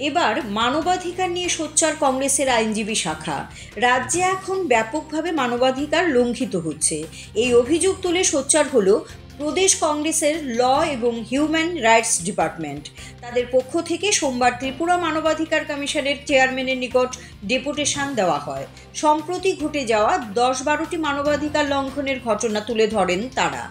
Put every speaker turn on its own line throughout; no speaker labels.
এবার মানবাধিকার নিয়ে সোচ্চার কংগ্রেসের আইনজীবী শাখা। রাজ্যে এখন ব্যাপকভাবে মানবাধিকার লঙ্ঘিত হচ্ছে, এই অভিযোগ তুলে সোচ্চার হলো প্রদেশ কংগ্রেসের ল এবং হিউম্যান রাইটস ডিপার্টমেন্ট। তাদের পক্ষ থেকে সোমবার ত্রিপুরা মানবাধিকার কমিশনের চেয়ারম্যানের নিকট ডেপুটেশন দেওয়া হয়। সম্প্রতি ঘটে যাওয়া 10-12টি মানবাধিকার লঙ্ঘনের ঘটনা তুলে ধরেন তারা।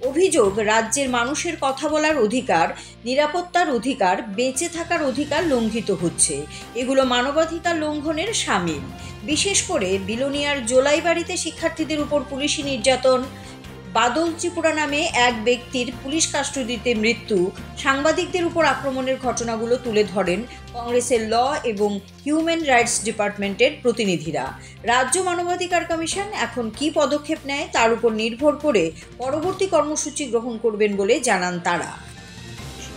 অভিযোগ, রাজ্যের মানুষের কথা বলার অধিকার, নিরাপত্তার অধিকার, বেঁচে থাকার অধিকার লঙ্ঘিত হচ্ছে। এগুলো মানবাধিকার লঙ্ঘনের শামিল। বিশেষ করে বিলোনিয়ার জোলাইবাড়িতে শিক্ষার্থীদের উপর পুলিশি নির্যাতন, বাদল ত্রিপুরা নামে এক ব্যক্তির পুলিশ কাস্টডিতে মৃত্যু, সাংবাদিকদের উপর আক্রমণের ঘটনাগুলো তুলে ধরেন কংগ্রেসের ল এবং হিউম্যান রাইটস ডিপার্টমেন্টের প্রতিনিধিরা। রাজ্য মানবাধিকার কমিশন এখন কী পদক্ষেপ নেয় তার উপর নির্ভর করে পরবর্তী কর্মসূচি গ্রহণ করবেন বলে জানান তারা।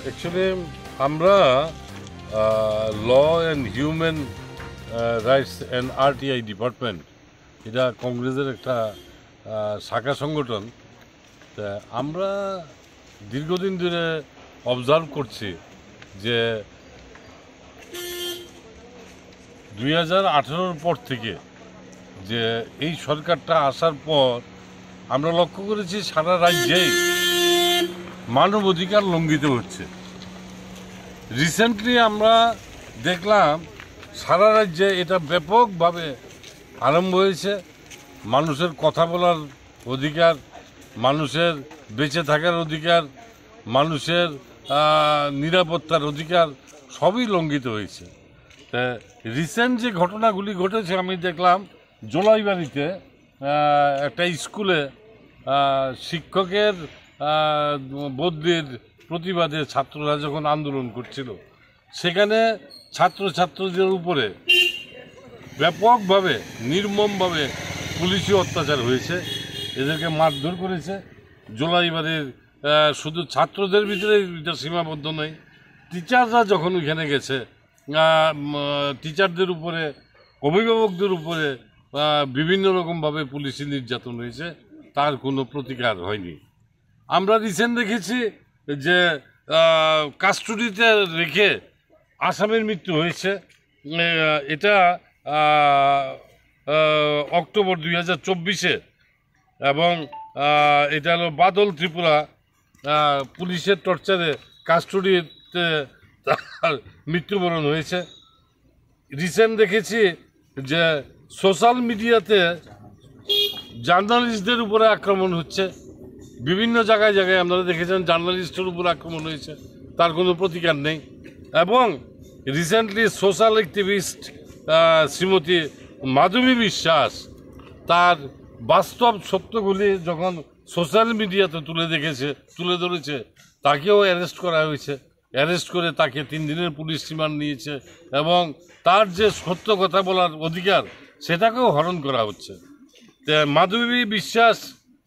অ্যাকচুয়ালি আমরা law and human rights and RTI department, এটা কংগ্রেসের একটা শাখা সংগঠন। তা আমরা দীর্ঘদিন ধরে অবজার্ভ করছি যে 2018-র পর থেকে যে এই সরকারটা আসার পর আমরা লক্ষ্য করেছি সারা রাজ্যেই মানবাধিকার লঙ্ঘিত হচ্ছে। রিসেন্টলি আমরা দেখলাম সারা রাজ্যে এটা ব্যাপকভাবে আরম্ভ হয়েছে। মানুষের কথা বলার অধিকার, মানুষের বেঁচে থাকার অধিকার, মানুষের নিরাপত্তার অধিকার সবই লঙ্ঘিত হয়েছে। তা রিসেন্ট যে ঘটনাগুলি ঘটেছে, আমি দেখলাম জোলাইবাড়িতে একটা স্কুলে শিক্ষকের বদলির প্রতিবাদে ছাত্ররা যখন আন্দোলন করছিল, সেখানে ছাত্রছাত্রীদের উপরে ব্যাপকভাবে নির্মমভাবে পুলিশি অত্যাচার হয়েছে, এদেরকে মারধর করেছে। জোলাইবাড়ির শুধু ছাত্রদের ভিতরে এটা সীমাবদ্ধ নয়, টিচাররা যখন ওইখানে গেছে, টিচারদের উপরে, অভিভাবকদের উপরে বিভিন্ন রকমভাবে পুলিশি নির্যাতন হয়েছে, তার কোনো প্রতিকার হয়নি। আমরা রিসেন্ট দেখেছি যে কাস্টডিতে রেখে আসামির মৃত্যু হয়েছে। এটা অক্টোবর 2024-এ, এবং এটা হলো বাদল ত্রিপুরা পুলিশের টর্চারে কাস্টডিতে তার মৃত্যুবরণ হয়েছে। রিসেন্ট দেখেছি যে সোশ্যাল মিডিয়াতে জার্নালিস্টদের উপরে আক্রমণ হচ্ছে, বিভিন্ন জায়গায় জায়গায় আপনারা দেখেছেন জার্নালিস্টের উপর আক্রমণ হয়েছে, তার কোনো প্রতিকার নেই। এবং রিসেন্টলি সোশ্যাল অ্যাক্টিভিস্ট শ্রীমতী মাধবী বিশ্বাস তার বাস্তব সত্যগুলি যখন সোশ্যাল মিডিয়াতে তুলে ধরেছে, তাকেও অ্যারেস্ট করা হয়েছে। অ্যারেস্ট করে তাকে 3 দিনের পুলিশ রিমান্ড নিয়েছে, এবং তার যে সত্য কথা বলার অধিকার সেটাকেও হরণ করা হচ্ছে। মাধবী বিশ্বাস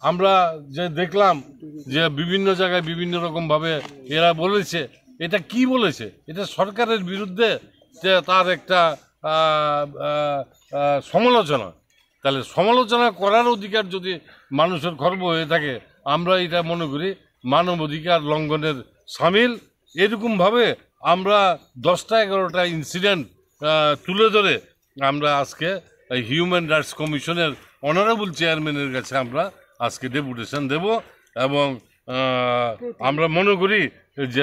আমরা যে দেখলাম যে বিভিন্ন জায়গায় বিভিন্ন রকমভাবে এরা বলেছে, এটা কি বলেছে, এটা সরকারের বিরুদ্ধে তার একটা সমালোচনা। তাহলে সমালোচনা করার অধিকার যদি মানুষের খর্ব হয়ে থাকে, আমরা এটা মনে করি মানবাধিকার লঙ্ঘনের শামিল। এরকমভাবে আমরা 10টা-11টা ইনসিডেন্ট তুলে ধরে আমরা আজকে হিউম্যান রাইটস কমিশনের অনারেবল চেয়ারম্যানের কাছে আমরা আজকে ডেপুটেশন দেব, এবং আমরা মনে করি যে